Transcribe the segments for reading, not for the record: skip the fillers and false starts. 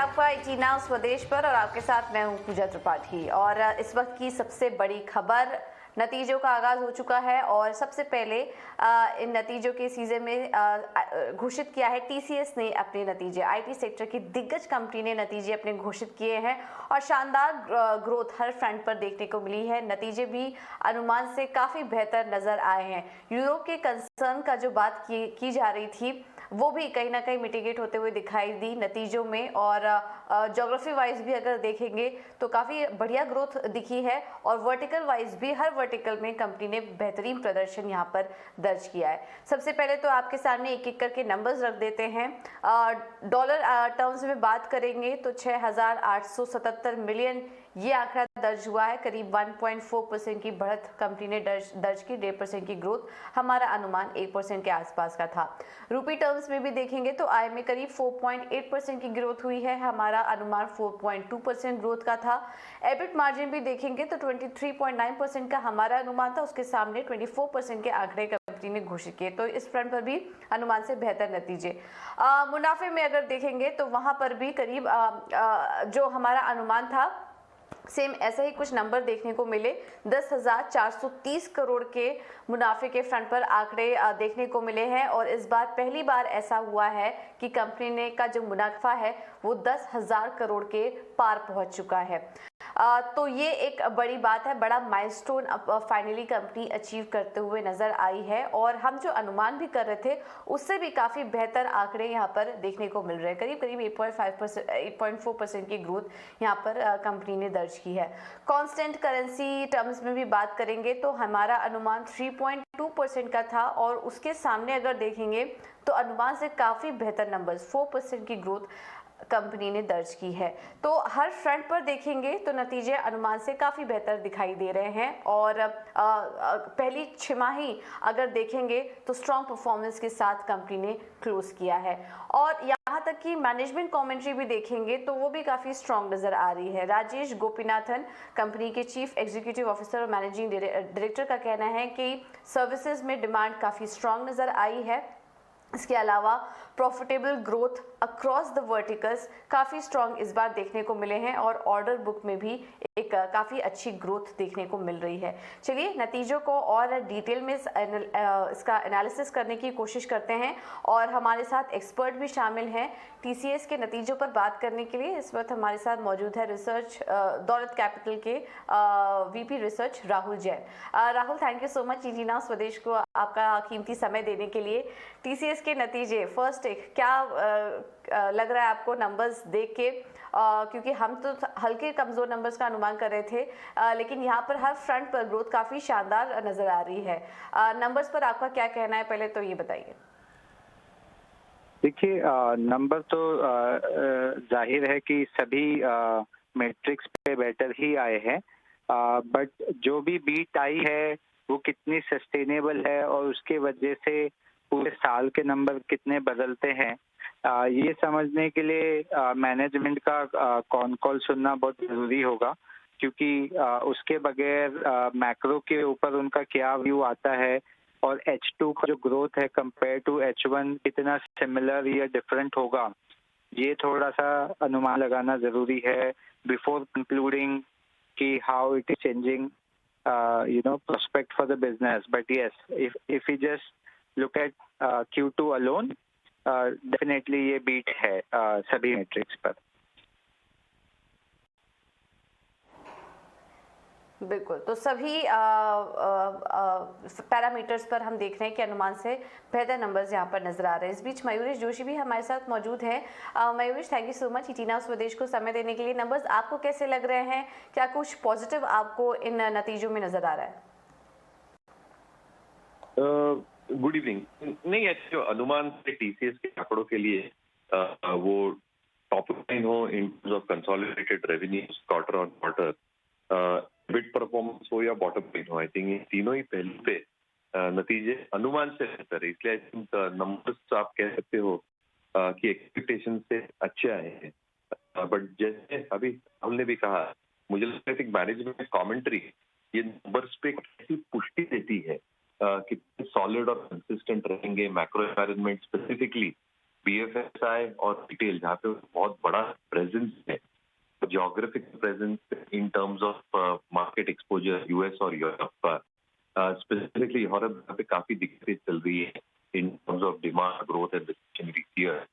आपका इटी नाउ स्वदेश पर और आपके साथ मैं हूं पूजा त्रिपाठी। और इस वक्त की सबसे बड़ी खबर, नतीजों का आगाज हो चुका है और सबसे पहले इन नतीजों के सीजन में घोषित किया है टीसीएस ने अपने नतीजे। आईटी सेक्टर की दिग्गज कंपनी ने नतीजे अपने घोषित किए हैं और शानदार ग्रोथ हर फ्रंट पर देखने को मिली है। नतीजे भी अनुमान से काफी बेहतर नजर आए हैं। यूरोप के कंसर्न का जो बात की जा रही थी वो भी कहीं ना कहीं मिटिगेट होते हुए दिखाई दी नतीजों में। और ज्योग्राफी वाइज भी अगर देखेंगे तो काफ़ी बढ़िया ग्रोथ दिखी है और वर्टिकल वाइज भी हर वर्टिकल में कंपनी ने बेहतरीन प्रदर्शन यहाँ पर दर्ज किया है। सबसे पहले तो आपके सामने एक एक करके नंबर्स रख देते हैं। डॉलर टर्म्स में बात करेंगे तो 6,877 मिलियन ये आंकड़ा दर्ज हुआ है। करीब 1.4% की बढ़त कंपनी ने दर्ज की। 1.5% की ग्रोथ, हमारा अनुमान 1% के आसपास का था। रूपी टर्म्स में भी देखेंगे तो आय में करीब 4.8% की ग्रोथ हुई है। हमारा अनुमान 4.2% ग्रोथ का था। एबिट मार्जिन भी देखेंगे तो 23.9% का हमारा अनुमान था, उसके सामने 24% के आंकड़े कंपनी ने घोषित किए। तो इस फ्रंट पर भी अनुमान से बेहतर नतीजे। मुनाफे में अगर देखेंगे तो वहां पर भी करीब जो हमारा अनुमान था सेम ऐसा ही कुछ नंबर देखने को मिले। 10,430 करोड़ के मुनाफे के फ्रंट पर आंकड़े देखने को मिले हैं और इस बार पहली बार ऐसा हुआ है कि कंपनी ने का जो मुनाफा है वो 10,000 करोड़ के पार पहुंच चुका है। तो ये एक बड़ी बात है, बड़ा माइलस्टोन फाइनली कंपनी अचीव करते हुए नजर आई है। और हम जो अनुमान भी कर रहे थे उससे भी काफी बेहतर आंकड़े यहाँ पर देखने को मिल रहे हैं। करीब करीब 8.5%, 8.4% की ग्रोथ यहाँ पर कंपनी ने दर्ज की है। कांस्टेंट करेंसी टर्म्स में भी बात करेंगे तो हमारा अनुमान 3.2% का था और उसके सामने अगर देखेंगे तो अनुमान से काफी बेहतर नंबर्स 4% की ग्रोथ कंपनी ने दर्ज की है। तो हर फ्रंट पर देखेंगे तो नतीजे अनुमान से काफ़ी बेहतर दिखाई दे रहे हैं। और पहली छमाही अगर देखेंगे तो स्ट्रॉन्ग परफॉर्मेंस के साथ कंपनी ने क्लोज किया है। और यहाँ तक कि मैनेजमेंट कमेंट्री भी देखेंगे तो वो भी काफ़ी स्ट्रॉन्ग नज़र आ रही है। राजेश गोपीनाथन, कंपनी के चीफ एग्जीक्यूटिव ऑफिसर और मैनेजिंग डायरेक्टर का कहना है कि सर्विसेज में डिमांड काफ़ी स्ट्रॉन्ग नज़र आई है। इसके अलावा profitable growth across the verticals काफ़ी स्ट्रॉन्ग इस बार देखने को मिले हैं और ऑर्डर बुक में भी एक काफ़ी अच्छी ग्रोथ देखने को मिल रही है। चलिए नतीजों को और डिटेल में इसका एनालिसिस करने की कोशिश करते हैं और हमारे साथ एक्सपर्ट भी शामिल हैं टीसीएस के नतीजों पर बात करने के लिए। इस वक्त हमारे साथ मौजूद है रिसर्च दौलत कैपिटल के VP research Rahul Jain. Rahul, thank you so much ET now Swadesh को आपका कीमती समय देने के लिए। टीसीएस के नतीजे फर्स्ट क्या लग रहा है आपको नंबर्स देख के? क्योंकि हम तो हल्के कमजोर नंबर्स का अनुमान कर रहे थे लेकिन यहाँ पर हर फ्रंट पर ग्रोथ काफी शानदार नजर आ रही है। नंबर्स पर आपका क्या कहना है, पहले तो ये बताइए। देखिए, नंबर तो जाहिर है कि सभी मैट्रिक्स पे बेटर ही आए हैं, बट जो भी बीट आई है वो कितनी सस्टेनेबल है और उसके वजह से पूरे साल के नंबर कितने बदलते हैं, ये समझने के लिए मैनेजमेंट का कॉन कॉल सुनना बहुत ज़रूरी होगा। क्योंकि उसके बगैर मैक्रो के ऊपर उनका क्या व्यू आता है और H2 का जो ग्रोथ है कंपेयर टू H1 कितना सिमिलर या डिफरेंट होगा, ये थोड़ा सा अनुमान लगाना ज़रूरी है बिफोर कंक्लूडिंग कि how it is changing prospect for the business. But yes, if we just look at Q2 alone, definitely ये बीट है सभी मैट्रिक्स पर। बिल्कुल, तो सभी पैरामीटर्स पर हम देख रहे हैं कि अनुमान से बेहतर नंबर्स यहाँ पर नजर आ रहे हैं। इस बीच मयूरेश जोशी भी हमारे साथ मौजूद हैं। Mayuresh, thank you so much ET now Swadesh को समय देने के लिए। नंबर्स आपको कैसे लग रहे हैं? क्या कुछ पॉजिटिव आपको इन नतीजों में नजर आ रहा है? Good evening. नहीं, ऐसे जो अनुमान से टीसीएस के आंकड़ों के लिए वो टॉप लाइन हो इन terms of consolidated revenues quarter on quarter, bit performance हो या बॉटम लाइन हो, आई थिंक ये तीनों ही पहलू पे नतीजे अनुमान से बेहतर है। इसलिए आई थिंक नंबर्स आप कह सकते हो कि एक्सपेक्टेशन से अच्छे आए हैं। बट जैसे अभी हमने भी कहा, मुझे लगता है कि मैनेजमेंट कमेंट्री ये नंबर्स पे कैसी पुष्टि देती है, कितने सॉलिड और कंसिस्टेंट रहेंगे मैक्रो एनवायरनमेंट स्पेसिफिकली BFSI और रिटेल जहाँ पे बहुत बड़ा प्रेजेंस है, geographic presence in terms of market exposure US और यूरोप, स्पेसिफिकली यूरोप जहाँ पे काफी दिक्कतें चल रही है इन terms of demand growth and recession year.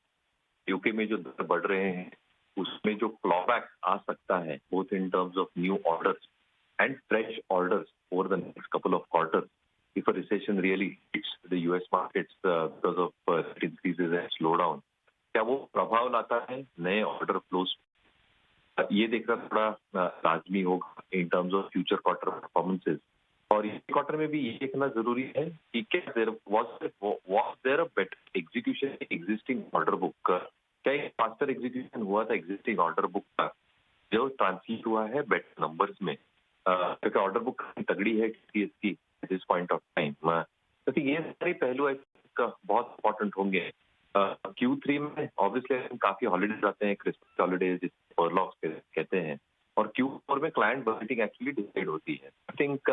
UK में जो दर बढ़ रहे हैं उसमें जो क्लॉबैक आ सकता है both in terms of new orders and fresh orders over the next couple of quarters if a recession really hits the US markets because of rate increases and slowdown, क्या वो प्रभाव लाता है नए ऑर्डर फ्लोज? ये देखना थोड़ा लाजमी होगा इन terms of future quarter performances. और इस क्वार्टर में भी ये देखना जरूरी है कि क्या there a better execution existing order book, क्या एक फास्टर एग्जीक्यूशन हुआ था एग्जिस्टिंग ऑर्डर बुक का जो ट्रांसलेट हुआ है बेटर नंबर्स में, क्योंकि ऑर्डर बुक तगड़ी है टीसीएस की दिस पॉइंट ऑफ टाइम। तो ये सारे पहलू बहुत इंपॉर्टेंट होंगे। Q3 में ऑब्वियसली काफी हॉलीडेज आते हैं, क्रिसमस हॉलीडेज फॉरलॉक्स कहते हैं, और Q4 में क्लाइंट बजटिंग एक्चुअली डिसाइड होती है। आई थिंक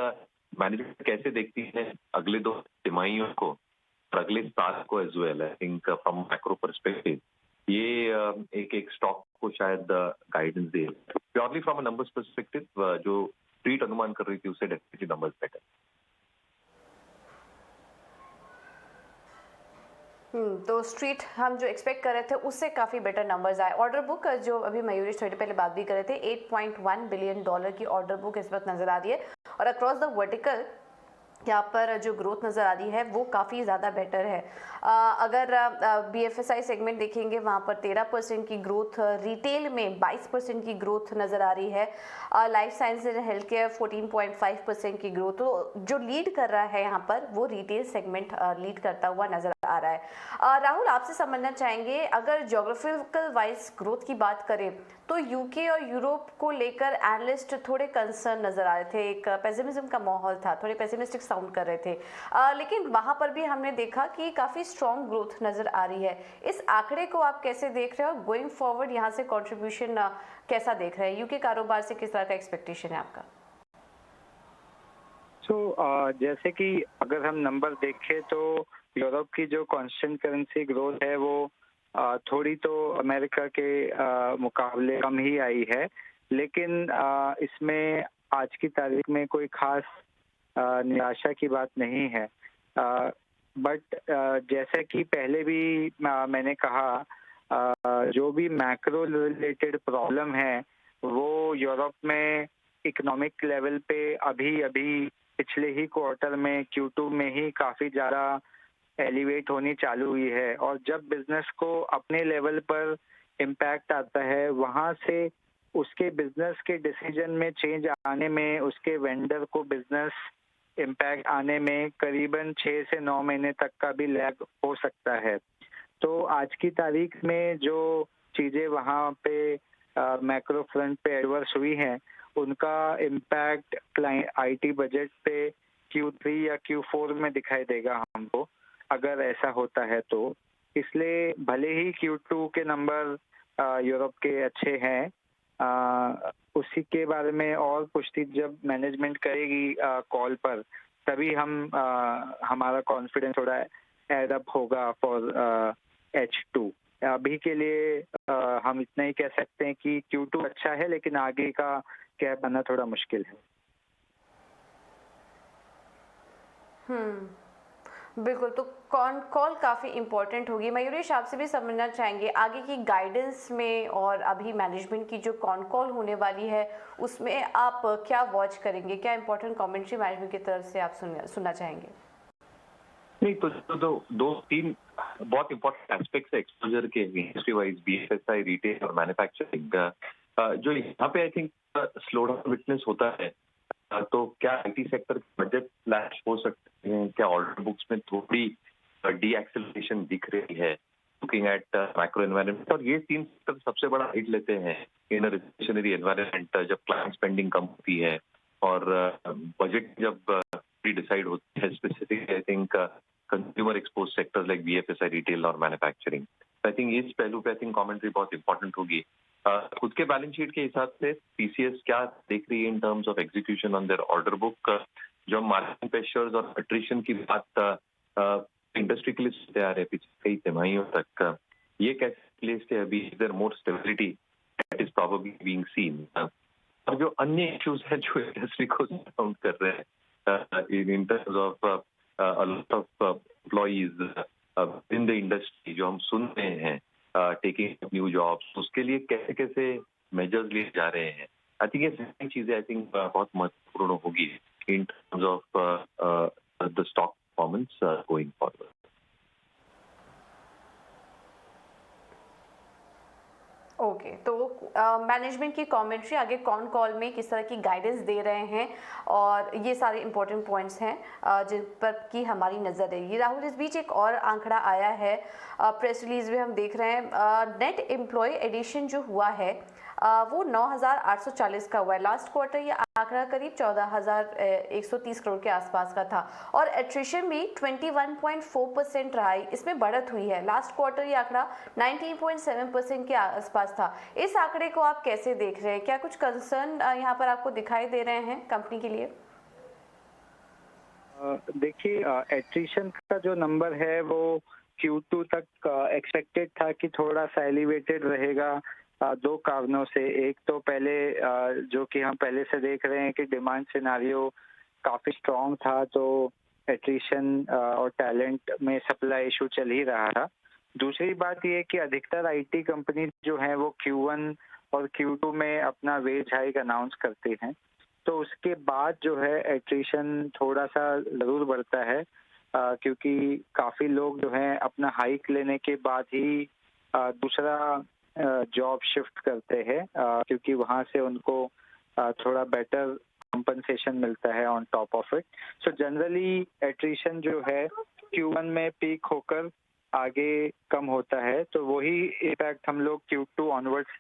मैनेजमेंट कैसे देखती है अगले 2 तिमाहियों को और अगले साल को as well, I think from macro perspective ये एक स्टॉक को शायद गाइडेंस दे। Purely from a numbers perspective जो स्ट्रीट अनुमान कर रही थी उससे डेफिनेटली नंबर्स बेटर। तो स्ट्रीट हम जो एक्सपेक्ट कर रहे थे उससे काफ़ी बेटर नंबर्स आए। ऑर्डर बुक जो अभी मयूरेश थोड़ी पहले बात भी कर रहे थे, $8.1 बिलियन की ऑर्डर बुक इस वक्त नज़र आ रही है, और अक्रॉस द वर्टिकल यहाँ पर जो ग्रोथ नज़र आ रही है वो काफ़ी ज़्यादा बेटर है। अगर BFSI सेगमेंट देखेंगे वहाँ पर 13% की ग्रोथ, रिटेल में 22% की ग्रोथ नज़र आ रही है, life science and health care 14.5% की ग्रोथ। तो जो लीड कर रहा है यहाँ पर वो रिटेल सेगमेंट लीड करता हुआ नज़र आ रहा है। राहुल, आपसे समझना चाहेंगे, अगर ज्योग्राफिकल वाइज ग्रोथ की बात करें तो यूके और यूरोप को लेकर एनालिस्ट थोड़े कंसर्न नजर आ रहे थे, एक पेसिमिज्म का माहौल था, थोड़े पेसिमिस्टिक साउंड कर रहे थे, लेकिन वहां पर भी हमने देखा कि काफी स्ट्रॉन्ग ग्रोथ नजर आ रही है। इस आंकड़े को आप कैसे देख रहे हो? गोइंग फॉरवर्ड यहाँ से कंट्रीब्यूशन कैसा देख रहे हैं? यूके कारोबार से किस तरह का एक्सपेक्टेशन है आपका? जैसे कि अगर हम नंबर देखें तो यूरोप की जो कांस्टेंट करेंसी ग्रोथ है वो थोड़ी तो अमेरिका के मुकाबले कम ही आई है, लेकिन इसमें आज की तारीख में कोई खास निराशा की बात नहीं है। बट जैसे कि पहले भी मैंने कहा, जो भी मैक्रो रिलेटेड प्रॉब्लम है वो यूरोप में इकोनॉमिक लेवल पे अभी पिछले ही क्वार्टर में Q2 में ही काफ़ी ज़्यादा एलिवेट होनी चालू हुई है, और जब बिजनेस को अपने लेवल पर इम्पैक्ट आता है वहाँ से उसके बिजनेस के डिसीजन में चेंज आने में, उसके वेंडर को बिजनेस इम्पैक्ट आने में करीबन 6 से 9 महीने तक का भी लैग हो सकता है। तो आज की तारीख में जो चीज़ें वहाँ पे मैक्रो फ्रंट पे एडवर्स हुई हैं उनका इम्पैक्ट क्लाइंट IT बजट पे Q3 या Q4 में दिखाई देगा हमको, अगर ऐसा होता है तो। इसलिए भले ही Q2 के नंबर यूरोप के अच्छे हैं, उसी के बारे में और पुष्टि जब मैनेजमेंट करेगी कॉल पर, तभी हमारा कॉन्फिडेंस थोड़ा एड अप होगा फॉर H2। अभी के लिए हम इतना ही कह सकते हैं कि Q2 अच्छा है, लेकिन आगे का क्या बनना थोड़ा मुश्किल है। बिल्कुल, तो कॉल काफ़ी इम्पोर्टेंट होगी। मयूरेश, आपसे भी समझना चाहेंगे आगे की गाइडेंस में और अभी मैनेजमेंट की जो कॉल होने वाली है उसमें आप क्या वॉच करेंगे? क्या इम्पोर्टेंट कमेंट्री मैनेजमेंट की तरफ से आप सुनना चाहेंगे? नहीं तो 2-3 बहुत इंपॉर्टेंट एस्पेक्ट्स है एक्सपोजर के इंडस्ट्री वाइज, BFSI, रिटेल और मैन्युफैक्चरिंग, जो यहाँ पे आई थिंक स्लोडाउन विटनेस होता है। तो क्या IT सेक्टर बजट फ्लैश हो सकते हैं? क्या ऑर्डर बुक्स में थोड़ी डीएक्सेलरेशन दिख रही है लुकिंग एट मैक्रो एनवायरनमेंट? और ये 3 सेक्टर सबसे बड़ा हिट लेते हैं इन अ रिसेशनरी एनवायरनमेंट, जब क्लाइंट स्पेंडिंग कम होती है और बजट जब डिसाइड होती है specific, I think consumer expose sectors like BFSI, retail और मैन्युफैक्चरिंग। आई थिंक इस पहलू पे आई थिंक कमेंट्री बहुत इंपॉर्टेंट होगी। खुद के बैलेंस शीट के हिसाब से TCS क्या देख रही है इन terms of execution on their order book? जो मार्जिन प्रेशर्स और अट्रिशन की बात इंडस्ट्री के लिए सुनते आ रहे हैं पिछले कई तिमाहियों तक, ये कैसे प्लेस्ड है अभी, इधर more stability that is probably being seen. और जो अन्य इश्यूज है जो इंडस्ट्री को काउंट कर रहे हैं इन terms of a lot of employees in the industry, जो हम सुन रहे हैं टेकिंग न्यू जॉब्स, उसके लिए कैसे कैसे मेजर्स लिए जा रहे हैं। आई थिंक ये सारी चीजें आई थिंक बहुत महत्वपूर्ण होगी इन terms of the stock performance going forward. Okay, तो मैनेजमेंट की कमेंट्री आगे कौन कॉल में किस तरह की गाइडेंस दे रहे हैं, और ये सारे इंपॉर्टेंट पॉइंट्स हैं जिन पर की हमारी नज़र रहेगी। राहुल, इस बीच एक और आंकड़ा आया है, प्रेस रिलीज में हम देख रहे हैं नेट एम्प्लॉय एडिशन जो हुआ है वो 9,840 का हुआ है। लास्ट क्वार्टर ये आंकड़ा करीब 14,130 करोड़ के आसपास का था, और एट्रिशन भी 21.4% रहा है, इसमें बढ़त हुई है। लास्ट क्वार्टर ये आंकड़ा 19.7% के आसपास था। इस आंकड़े को आप कैसे देख रहे हैं? क्या कुछ कंसर्न यहाँ पर आपको दिखाई दे रहे हैं कंपनी के लिए? देखिए, एट्रिशन का जो नंबर है वो Q2 तक एक्सपेक्टेड था कि थोड़ा सा एलिवेटेड रहेगा, दो कारणों से। एक तो पहले जो कि हम पहले से देख रहे हैं कि डिमांड सिनारियो काफ़ी स्ट्रॉन्ग था, तो एट्रिशन और टैलेंट में सप्लाई इशू चल ही रहा था। दूसरी बात ये कि अधिकतर आईटी कंपनी जो हैं वो Q1 और Q2 में अपना वेज हाइक अनाउंस करते हैं, तो उसके बाद जो है एट्रिशन थोड़ा सा ज़रूर बढ़ता है, क्योंकि काफ़ी लोग जो हैं अपना हाइक लेने के बाद ही दूसरा जॉब शिफ्ट करते हैं, क्योंकि वहाँ से उनको थोड़ा बेटर कंपनसेशन मिलता है on top of it. So generally attrition जो है Q1 में पीक होकर आगे कम होता है, तो वही इफेक्ट हम लोग Q2 ऑनवर्ड्स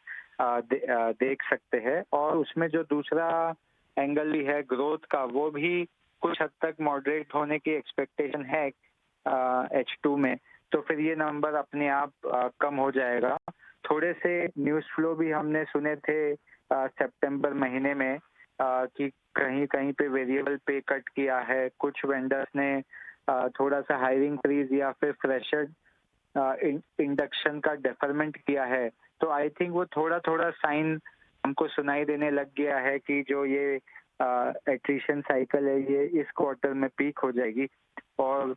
देख सकते हैं। और उसमें जो दूसरा एंगल भी है ग्रोथ का, वो भी कुछ हद तक मॉडरेट होने की एक्सपेक्टेशन है H2 में, तो फिर ये नंबर अपने आप कम हो जाएगा। थोड़े से न्यूज़ फ्लो भी हमने सुने थे सितंबर महीने में कि कहीं कहीं पे वेरिएबल पे कट किया है, कुछ वेंडर्स ने थोड़ा सा हायरिंग फ्रीज या फिर फ्रेशर इंडक्शन का डेफरमेंट किया है। तो आई थिंक वो थोड़ा थोड़ा साइन हमको सुनाई देने लग गया है कि जो ये एट्रिशन साइकिल है ये इस क्वार्टर में पीक हो जाएगी, और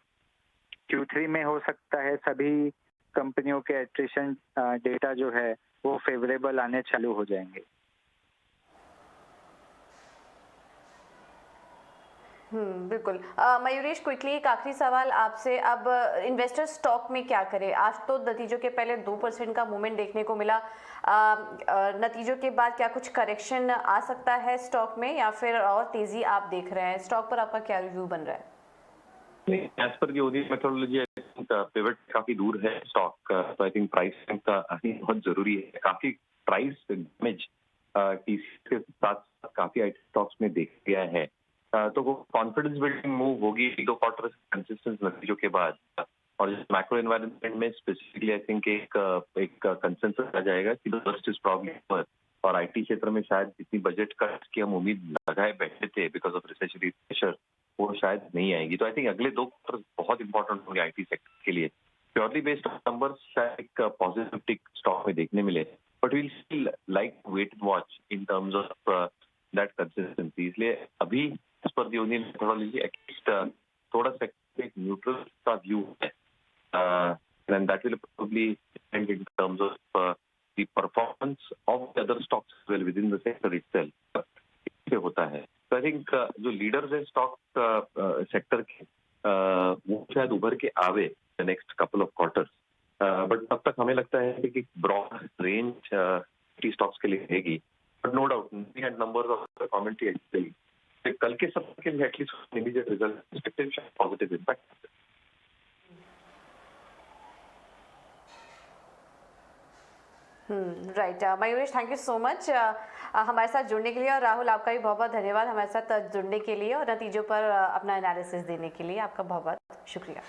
Q3 में हो सकता है सभी कंपनियों के एट्रिशन डेटा जो है वो फेवरेबल आने चालू हो जाएंगे। बिल्कुल। मयूरेश, क्विकली एक आखिरी सवाल आपसे। अब इन्वेस्टर स्टॉक में क्या करे? आज तो नतीजों के पहले 2% का मूवमेंट देखने को मिला, नतीजों के बाद क्या कुछ करेक्शन आ सकता है स्टॉक में, या फिर और तेजी आप देख रहे हैं? स्टॉक पर आपका क्या रिव्यू बन रहा है? एज पर दी मेथोडोलॉजी पिवट काफी दूर है स्टॉक, तो आई थिंक प्राइसिंग का बहुत जरूरी है। काफी प्राइस डैमेज टीसीएस के साथ काफी आईटी स्टॉक्स में देख गया है, तो वो कॉन्फिडेंस बिल्डिंग मूव होगी 2 क्वार्टर कंसिस्टेंट नतीजों के बाद, और मैक्रो एनवायरनमेंट में स्पेसिफिकली आई थिंक एक कंसेंसस आ जाएगा कि the worst is probably over, और आईटी क्षेत्र में शायद जितनी बजट कट की हम उम्मीद लगाए बैठे थे बिकॉज ऑफ रिसेशनरी प्रेशर, वो शायद नहीं आएगी। तो आई थिंक अगले 2 क्वार्टर बहुत इंपॉर्टेंट होंगे आईटी सेक्टर के लिए। प्योरली बेस्ड ऑन नंबर्स शायद एक पॉजिटिव टिक स्टॉक में देखने मिले, but we'll still like wait and watch in terms of that consistency. इसलिए अभी एज पर दी ओनियन मेथोडोलॉजी एटलीस्ट थोड़ा सा एक न्यूट्रल का व्यू है, and that will probably depend in terms of the performance of the other stocks well with in the sector itself होता है। तो आई थिंक जो लीडर्स है स्टॉक सेक्टर के, वो शायद उभर के आवे the next couple of quarters, but तब तक हमें लगता है कि ब्रॉड रेंज स्टॉक्स के लिए रहेगी। But no doubt numbers of commentary कल के सप्ताह के लिए at least immediate result expectation positive impact. Right Mayuresh, thank you so much हमारे साथ जुड़ने के लिए, और राहुल आपका भी बहुत बहुत धन्यवाद हमारे साथ जुड़ने के लिए और नतीजों पर अपना एनालिसिस देने के लिए। आपका बहुत बहुत शुक्रिया।